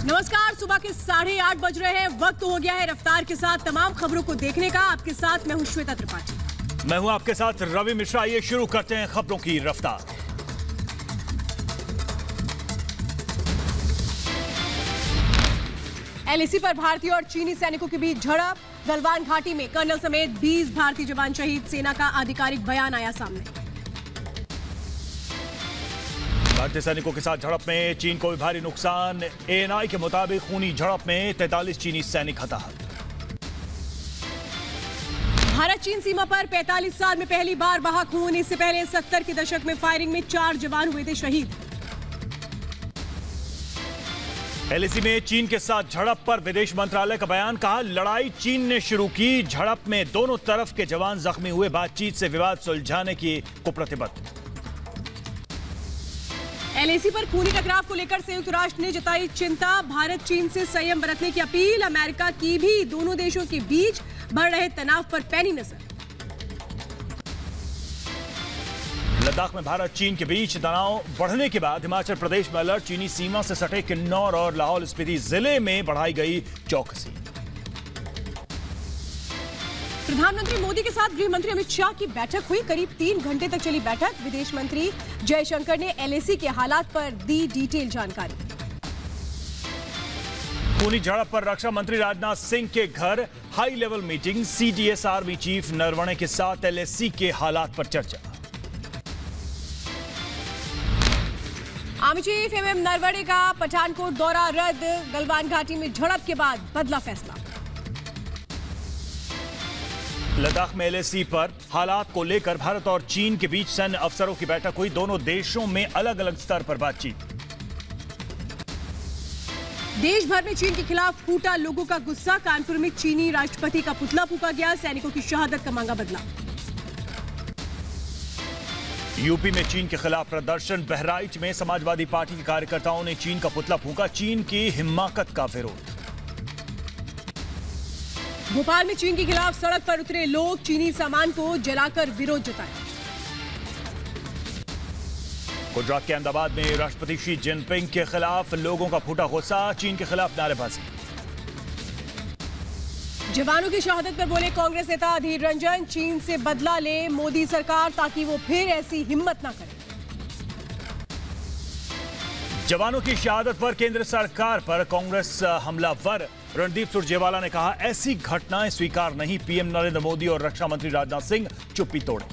नमस्कार, सुबह के 8:30 बज रहे हैं। वक्त हो गया है रफ्तार के साथ तमाम खबरों को देखने का। आपके साथ मैं हूं श्वेता त्रिपाठी। मैं हूं आपके साथ रवि मिश्रा। ये शुरू करते हैं खबरों की रफ्तार। एलएसी पर भारतीय और चीनी सैनिकों के बीच झड़प। गलवान घाटी में कर्नल समेत 20 भारतीय जवान शहीद। सेना का आधिकारिक बयान आया सामने। भारतीय सैनिकों के साथ झड़प में चीन को भी भारी नुकसान। एएनआई के मुताबिक खूनी झड़प में 43 चीनी सैनिक हताहत। भारत चीन सीमा पर 45 साल में पहली बार बहा खून। इससे पहले 70 के दशक में फायरिंग में 4 जवान हुए थे शहीद। एलएसी में चीन के साथ झड़प पर विदेश मंत्रालय का बयान। कहा, लड़ाई चीन ने शुरू की। झड़प में दोनों तरफ के जवान जख्मी हुए। बातचीत से विवाद सुलझाने की को प्रतिबद्ध। एलएसी पर खूनी टकराव को लेकर संयुक्त राष्ट्र ने जताई चिंता। भारत चीन से संयम बरतने की अपील। अमेरिका की भी दोनों देशों के बीच बढ़ रहे तनाव पर पैनी नजर। लद्दाख में भारत चीन के बीच तनाव बढ़ने के बाद हिमाचल प्रदेश में अलर्ट। चीनी सीमा से सटे किन्नौर और लाहौल स्पीति जिले में बढ़ाई गई चौकसी। प्रधानमंत्री मोदी के साथ गृह मंत्री अमित शाह की बैठक हुई। करीब 3 घंटे तक चली बैठक। विदेश मंत्री जयशंकर ने एलएसी के हालात पर दी डिटेल जानकारी। खूनी झड़प पर रक्षा मंत्री राजनाथ सिंह के घर high level meeting. CDS army chief Naravane के साथ एलएसी के हालात पर चर्चा। आर्मी चीफ एमएम नरवणे का पठानकोट दौरा रद्द। गलवान घाटी में झड़प के बाद बदला फैसला। लद्दाख में एलएसी पर हालात को लेकर भारत और चीन के बीच सैन्य अफसरों की बैठक हुई। दोनों देशों में अलग अलग स्तर पर बातचीत। देश भर में चीन के खिलाफ फूटा लोगों का गुस्सा। कानपुर में चीनी राष्ट्रपति का पुतला फूका गया। सैनिकों की शहादत का मांगा बदला। यूपी में चीन के खिलाफ प्रदर्शन। बहराइच में समाजवादी पार्टी के कार्यकर्ताओं ने चीन का पुतला फूका। चीन की हिमाकत का विरोध। भोपाल में चीन के खिलाफ सड़क पर उतरे लोग। चीनी सामान को जलाकर विरोध जताया। गुजरात के अहमदाबाद में राष्ट्रपति शी जिनपिंग के खिलाफ लोगों का फूटा गुस्सा। चीन के खिलाफ नारेबाजी। जवानों की शहादत पर बोले कांग्रेस नेता अधीर रंजन। चीन से बदला ले मोदी सरकार ताकि वो फिर ऐसी हिम्मत ना करे। जवानों की शहादत पर केंद्र सरकार पर कांग्रेस हमलावर। रणदीप सुरजेवाला ने कहा, ऐसी घटनाएं स्वीकार नहीं। पीएम नरेंद्र मोदी और रक्षा मंत्री राजनाथ सिंह चुप्पी तोड़े।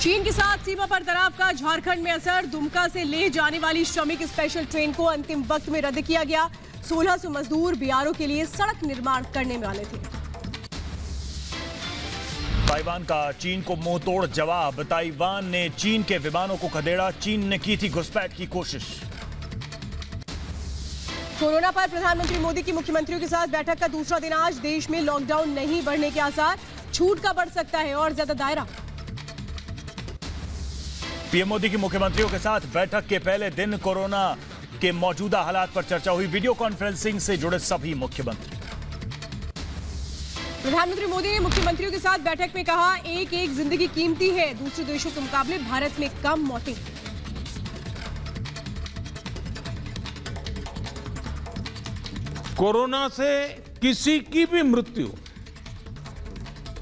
चीन के साथ सीमा पर तनाव का झारखंड में असर। दुमका से लेह जाने वाली श्रमिक स्पेशल ट्रेन को अंतिम वक्त में रद्द किया गया। 1600 मजदूर बीआरओ के लिए सड़क निर्माण करने वाले थे। ताइवान का चीन को मुंहतोड़ जवाब। ताइवान ने चीन के विमानों को खदेड़ा। चीन ने की थी घुसपैठ की कोशिश। कोरोना पर प्रधानमंत्री मोदी की मुख्यमंत्रियों के साथ बैठक का दूसरा दिन आज। देश में लॉकडाउन नहीं बढ़ने के आसार। छूट का बढ़ सकता है और ज्यादा दायरा। पीएम मोदी की मुख्यमंत्रियों के साथ बैठक के पहले दिन कोरोना के मौजूदा हालात पर चर्चा हुई। वीडियो कॉन्फ्रेंसिंग से जुड़े सभी मुख्यमंत्री। प्रधानमंत्री मोदी ने मुख्यमंत्रियों के साथ बैठक में कहा, एक एक जिंदगी कीमती है। दूसरे देशों के मुकाबले भारत में कम मौतें। कोरोना से किसी की भी मृत्यु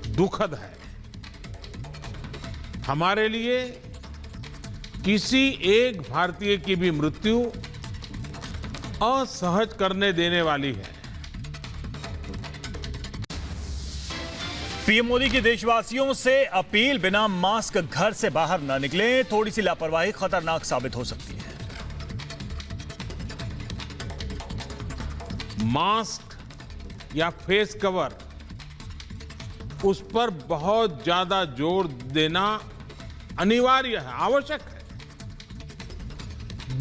दुखद है। हमारे लिए किसी एक भारतीय की भी मृत्यु असहज करने देने वाली है। पीएम मोदी की देशवासियों से अपील, बिना मास्क घर से बाहर न निकलें। थोड़ी सी लापरवाही खतरनाक साबित हो सकती है। मास्क या फेस कवर, उस पर बहुत ज्यादा जोर देना अनिवार्य है, आवश्यक है।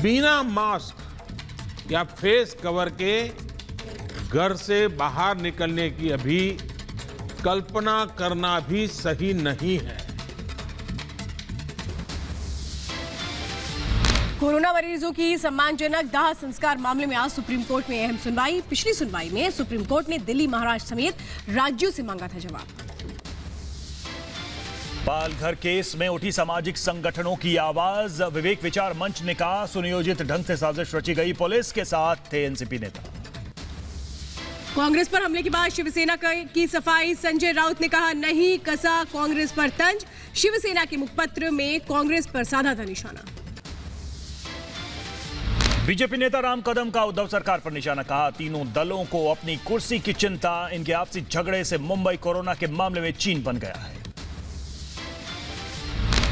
बिना मास्क या फेस कवर के घर से बाहर निकलने की अभी कल्पना करना भी सही नहीं है। कोरोना मरीजों की सम्मानजनक दाह संस्कार मामले में आज सुप्रीम कोर्ट में अहम सुनवाई। पिछली सुनवाई में सुप्रीम कोर्ट ने दिल्ली, महाराष्ट्र समेत राज्यों से मांगा था जवाब। पालघर केस में उठी सामाजिक संगठनों की आवाज। विवेक विचार मंच ने कहा सुनियोजित ढंग से साजिश रची गई, पुलिस के साथ थे एनसीपी नेता। कांग्रेस पर हमले के बाद शिवसेना की सफाई। संजय राउत ने कहा नहीं कसा कांग्रेस पर तंज। शिवसेना के मुखपत्र में कांग्रेस पर साधा था निशाना। बीजेपी नेता राम कदम का उद्धव सरकार पर निशाना, कहा तीनों दलों को अपनी कुर्सी की चिंता, इनके आपसी झगड़े से मुंबई कोरोना के मामले में चीन बन गया है।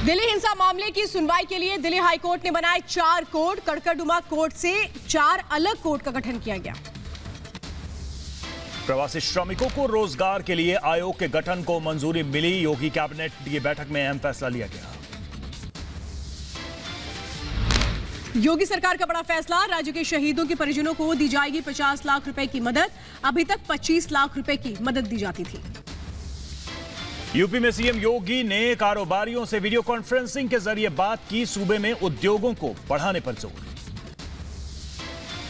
दिल्ली हिंसा मामले की सुनवाई के लिए दिल्ली हाईकोर्ट ने बनाए 4 कोर्ट। कड़कड़डुमा कोर्ट से 4 अलग कोर्ट का गठन किया गया। प्रवासी श्रमिकों को रोजगार के लिए आयोग के गठन को मंजूरी मिली। योगी कैबिनेट की बैठक में अहम फैसला लिया गया। योगी सरकार का बड़ा फैसला, राज्य के शहीदों के परिजनों को दी जाएगी 50 लाख रुपए की मदद। अभी तक 25 लाख रुपए की मदद दी जाती थी। यूपी में सीएम योगी ने कारोबारियों से वीडियो कॉन्फ्रेंसिंग के जरिए बात की। सूबे में उद्योगों को बढ़ाने पर जोर।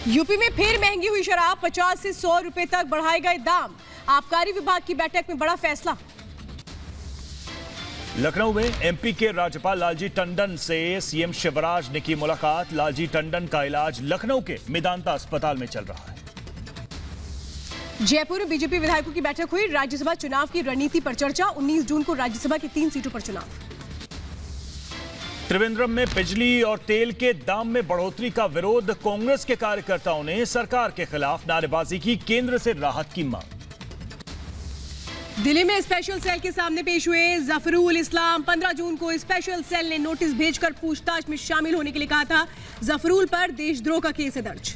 यूपी में फिर महंगी हुई शराब, 50 से 100 रुपए तक बढ़ाए गए दाम। आबकारी विभाग की बैठक में बड़ा फैसला। लखनऊ में एमपी के राज्यपाल लालजी टंडन से सीएम शिवराज ने की मुलाकात। लालजी टंडन का इलाज लखनऊ के मेदांता अस्पताल में चल रहा है। जयपुर में बीजेपी विधायकों की बैठक हुई। राज्यसभा चुनाव की रणनीति पर चर्चा। 19 जून को राज्यसभा की 3 सीटों पर चुनाव। त्रिवेंद्रम में बिजली और तेल के दाम में बढ़ोतरी का विरोध। कांग्रेस के कार्यकर्ताओं ने सरकार के खिलाफ नारेबाजी की, केंद्र से राहत की मांग। दिल्ली में स्पेशल सेल के सामने पेश हुए जफरुल इस्लाम। 15 जून को स्पेशल सेल ने नोटिस भेजकर पूछताछ में शामिल होने के लिए कहा था। जफरुल पर देशद्रोह का केस है दर्ज।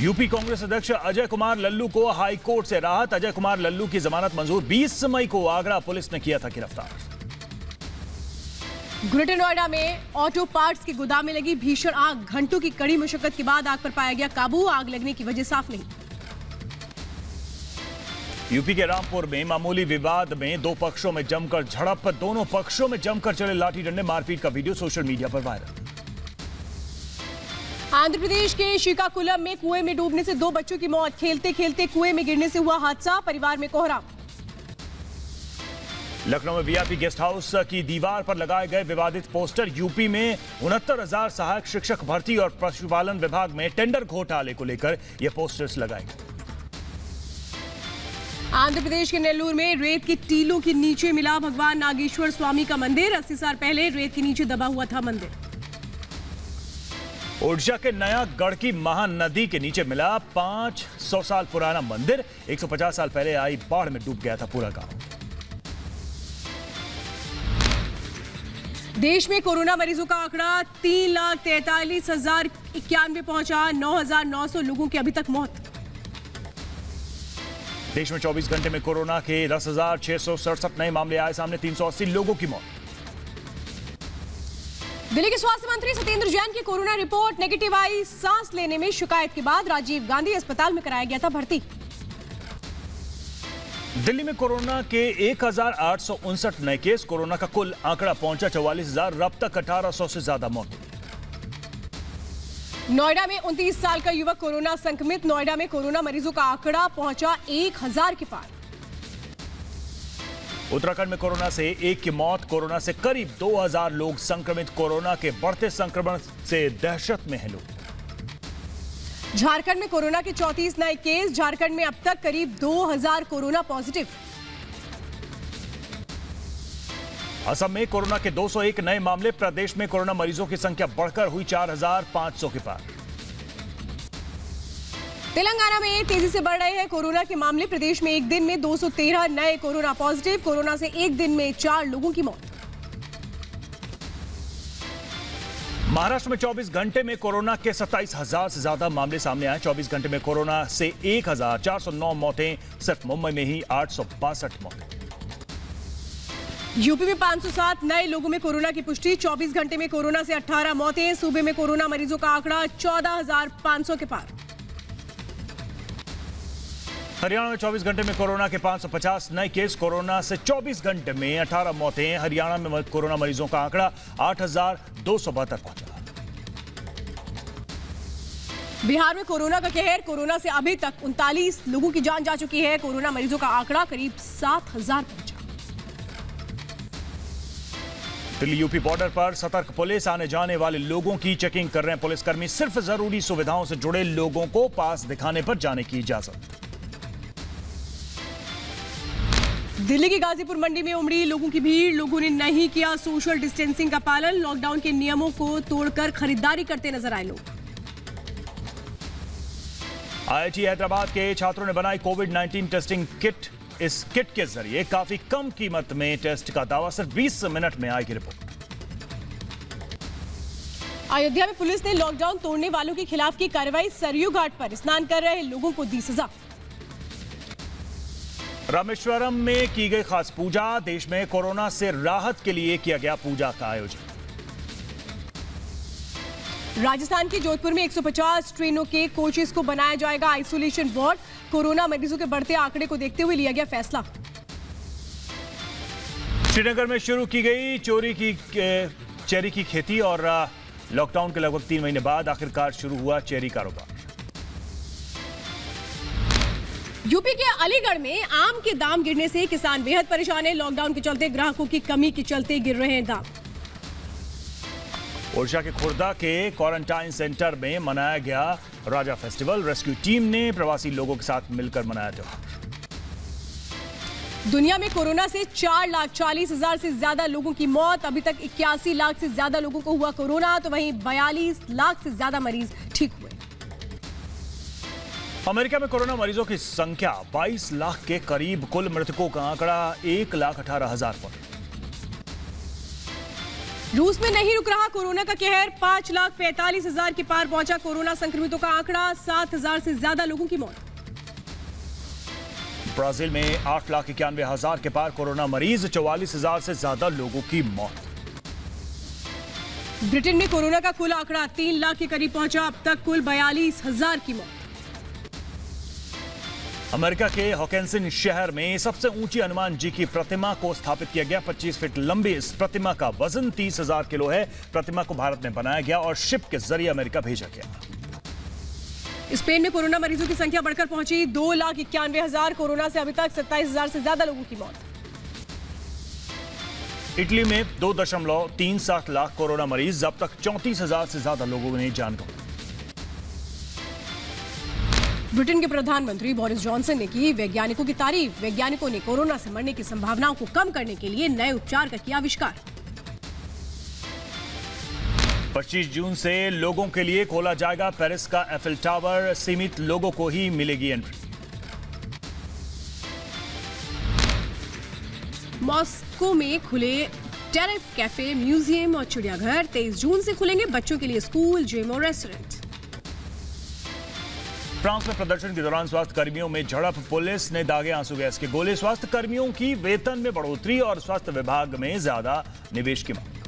यूपी कांग्रेस अध्यक्ष अजय कुमार लल्लू को हाई कोर्ट से राहत। अजय कुमार लल्लू की जमानत मंजूर। 20 मई को आगरा पुलिस ने किया था गिरफ्तार। ग्रेटर नोएडा में ऑटो पार्ट्स के गोदाम में लगी भीषण आग। घंटों की कड़ी मशक्कत के बाद आग पर पाया गया काबू। आग लगने की वजह साफ नहीं। यूपी के रामपुर में मामूली विवाद में 2 पक्षों में जमकर झड़प। दोनों पक्षों में जमकर चले लाठी डंडे, मारपीट का वीडियो सोशल मीडिया पर वायरल। आंध्र प्रदेश के श्रीकाकुलम में कुएं में डूबने से 2 बच्चों की मौत। खेलते खेलते कुएं में गिरने से हुआ हादसा, परिवार में कोहराम। लखनऊ में वीआईपी गेस्ट हाउस की दीवार पर लगाए गए विवादित पोस्टर। यूपी में 69,000 सहायक शिक्षक भर्ती और पशुपालन विभाग में टेंडर घोटाले को लेकर ये पोस्टर्स लगाए गए। आंध्र प्रदेश के नेल्लूर में रेत की टीलों के नीचे मिला भगवान नागेश्वर स्वामी का मंदिर। 80 साल पहले रेत के नीचे दबा हुआ था मंदिर। ओडिशा के नया गढ़की महानदी के नीचे मिला 500 साल पुराना मंदिर। 150 साल पहले आई बाढ़ में डूब गया था पूरा गांव। देश में कोरोना मरीजों का आंकड़ा 3,43,091 पहुंचा। 9,900 लोगों की अभी तक मौत। देश में 24 घंटे में कोरोना के 10,667 नए मामले आए सामने। 380 लोगों की मौत। दिल्ली के स्वास्थ्य मंत्री सत्येंद्र जैन की कोरोना रिपोर्ट नेगेटिव आई। सांस लेने में शिकायत के बाद राजीव गांधी अस्पताल में कराया गया था भर्ती। दिल्ली में कोरोना के 1,859 नए केस। कोरोना का कुल आंकड़ा पहुंचा 44,000। अब तक 1,800 से ज्यादा मौतें। नोएडा में 29 साल का युवक कोरोना संक्रमित। नोएडा में कोरोना मरीजों का आंकड़ा पहुंचा 1,000 के पार। उत्तराखंड में कोरोना से 1 की मौत। कोरोना से करीब 2,000 लोग संक्रमित। कोरोना के बढ़ते संक्रमण से दहशत में हैं लोग। झारखंड में कोरोना के 34 नए केस। झारखंड में अब तक करीब 2,000 कोरोना पॉजिटिव। असम में कोरोना के 201 नए मामले। प्रदेश में कोरोना मरीजों की संख्या बढ़कर हुई 4,500 के पार। तेलंगाना में तेजी से बढ़ रहे हैं कोरोना के मामले। प्रदेश में एक दिन में 213 नए कोरोना पॉजिटिव। कोरोना से एक दिन में 4 लोगों की मौत। महाराष्ट्र में 24 घंटे में कोरोना के 27,000 से ज्यादा मामले सामने आए। 24 घंटे में कोरोना से 1,409 मौतें। सिर्फ मुंबई में ही 862 मौतें। यूपी में 507 नए लोगों में कोरोना की पुष्टि। 24 घंटे में कोरोना से 18 मौतें। सूबे में कोरोना मरीजों का आंकड़ा 14,500 के पार। हरियाणा में 24 घंटे में कोरोना के 550 नए केस। कोरोना से 24 घंटे में 18 मौतें। हरियाणा में कोरोना मरीजों का आंकड़ा 8,272 पहुंचा। बिहार में कोरोना का कहर। कोरोना से अभी तक 39 लोगों की जान जा चुकी है। कोरोना मरीजों का आंकड़ा करीब 7,000 पहुंचा। दिल्ली यूपी बॉर्डर पर सतर्क पुलिस, आने जाने वाले लोगों की चेकिंग कर रहे हैं पुलिसकर्मी। सिर्फ जरूरी सुविधाओं से जुड़े लोगों को पास दिखाने पर जाने की इजाजत। दिल्ली की गाजीपुर मंडी में उमड़ी लोगों की भीड़। लोगों ने नहीं किया सोशल डिस्टेंसिंग का पालन। लॉकडाउन के नियमों को तोड़कर खरीदारी करते नजर आए लोग। आईआईटी हैदराबाद के छात्रों ने बनाई कोविड-19 टेस्टिंग किट। इस किट के जरिए काफी कम कीमत में टेस्ट का दावा। सिर्फ 20 मिनट में आएगी रिपोर्ट। अयोध्या में पुलिस ने लॉकडाउन तोड़ने वालों के खिलाफ की कार्रवाई। सरयू घाट पर स्नान कर रहे लोगों को दी सजा। रामेश्वरम में की गई खास पूजा। देश में कोरोना से राहत के लिए किया गया पूजा का आयोजन। राजस्थान के जोधपुर में 150 ट्रेनों के कोचेस को बनाया जाएगा आइसोलेशन वार्ड। कोरोना मरीजों के बढ़ते आंकड़े को देखते हुए लिया गया फैसला। श्रीनगर में शुरू की गई चेरी की खेती और लॉकडाउन के लगभग 3 महीने बाद आखिरकार शुरू हुआ चेरी कारोबार। यूपी के अलीगढ़ में आम के दाम गिरने से किसान बेहद परेशान है। लॉकडाउन के चलते ग्राहकों की कमी के चलते गिर रहे हैं दाम। ओडिशा के खुर्दा के क्वारंटाइन सेंटर में मनाया गया राजा फेस्टिवल। रेस्क्यू टीम ने प्रवासी लोगों के साथ मिलकर मनाया त्योहार। दुनिया में कोरोना से 4,40,000 से ज्यादा लोगों की मौत। अभी तक 81 लाख से ज्यादा लोगों को हुआ कोरोना, तो वहीं 42 लाख से ज्यादा मरीज ठीक हुए। अमेरिका में कोरोना मरीजों की संख्या 22 लाख के करीब। कुल मृतकों का आंकड़ा 1,18,000 पर। रूस में नहीं रुक रहा कोरोना का कहर। 5,45,000 के पार पहुंचा कोरोना संक्रमितों का आंकड़ा। 7,000 से ज्यादा लोगों की मौत। ब्राजील में 8,91,000 के पार कोरोना मरीज। 44,000 से ज्यादा लोगों की मौत। ब्रिटेन में कोरोना का कुल आंकड़ा 3 लाख के करीब पहुंचा। अब तक कुल 42,000 की मौत। अमेरिका के हॉकिंसन शहर में सबसे ऊंची हनुमान जी की प्रतिमा को स्थापित किया गया। 25 फीट लंबी इस प्रतिमा का वजन 30,000 किलो है। प्रतिमा को भारत में बनाया गया और शिप के जरिए अमेरिका भेजा गया। स्पेन में कोरोना मरीजों की संख्या बढ़कर पहुंची 2,91,000। कोरोना से अभी तक 27,000 से ज्यादा लोगों की मौत। इटली में 2.67 लाख कोरोना मरीज। अब तक 34,000 से ज्यादा लोगों ने जान गंवाई। ब्रिटेन के प्रधानमंत्री बोरिस जॉनसन ने की वैज्ञानिकों की तारीफ। वैज्ञानिकों ने कोरोना से मरने की संभावनाओं को कम करने के लिए नए उपचार का किया आविष्कार। 25 जून से लोगों के लिए खोला जाएगा पेरिस का एफिल टावर। सीमित लोगों को ही मिलेगी एंट्री। मॉस्को में खुले टेरिफ कैफे, म्यूजियम और चिड़ियाघर। 23 जून से खुलेंगे बच्चों के लिए स्कूल, जिम और रेस्टोरेंट। फ्रांस में प्रदर्शन के दौरान स्वास्थ्य कर्मियों में झड़प। पुलिस ने दागे आंसू गैस के गोले। स्वास्थ्य कर्मियों की वेतन में बढ़ोतरी और स्वास्थ्य विभाग में ज्यादा निवेश की मांग।